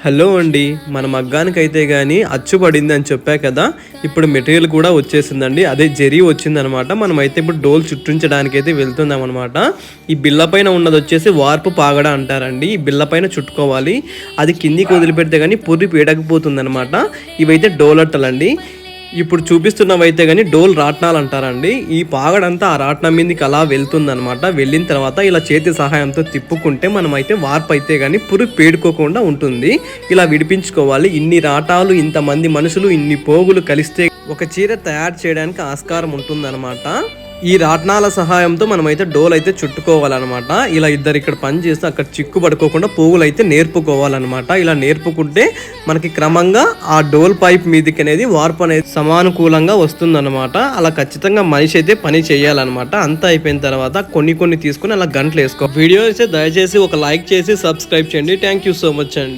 Hello అండి, మన మగ్గానికి అయితే కానీ అచ్చు పడింది అని చెప్పా కదా. ఇప్పుడు మెటీరియల్ కూడా వచ్చేసిందండి, అదే జరీ వచ్చిందనమాట. మనం అయితే ఇప్పుడు డోల్ చుట్టించడానికి అయితే వెళ్తున్నాం అనమాట. ఈ బిల్ల పైన ఉన్నది వచ్చేసి వార్పు పాగడ అంటారండి. ఈ బిల్ల పైన చుట్టుకోవాలి, అది కిందికి వదిలిపెడితే కానీ పుర్రి పీడకపోతుంది అనమాట. ఇవైతే డోలట్టలండి. ఇప్పుడు చూపిస్తున్నవైతే కానీ డోల్ రాట్నాలు అంటారండి. ఈ పాగడంతా ఆ రాట్నం మీదకి అలా వెళ్తుందనమాట. వెళ్ళిన తర్వాత ఇలా చేతి సహాయంతో తిప్పుకుంటే మనమైతే వార్పు అయితే కానీ పురుగు పేడుకోకుండా ఉంటుంది. ఇలా విడిపించుకోవాలి. ఇన్ని రాటాలు, ఇంతమంది మనుషులు, ఇన్ని పోగులు కలిస్తే ఒక చీర తయారు చేయడానికి ఆస్కారం ఉంటుందన్నమాట. ఈ రాట్నాల సహాయంతో మనమైతే డోల్ అయితే చుట్టుకోవాలన్నమాట. ఇలా ఇద్దరు ఇక్కడ పని చేస్తే అక్కడ చిక్కు పడుకోకుండా పువ్వులు అయితే నేర్పుకోవాలన్నమాట. ఇలా నేర్పుకుంటే మనకి క్రమంగా ఆ డోల్ పైప్ మీదకి అనేది వార్పు అనేది సమానుకూలంగా వస్తుందన్నమాట. అలా ఖచ్చితంగా మనిషి అయితే పని చేయాలన్నమాట. అంతా అయిపోయిన తర్వాత కొన్ని తీసుకుని అలా గంటలు వేసుకో. వీడియో అయితే దయచేసి ఒక లైక్ చేసి సబ్స్క్రైబ్ చేయండి. థ్యాంక్ యూ సో మచ్ అండి.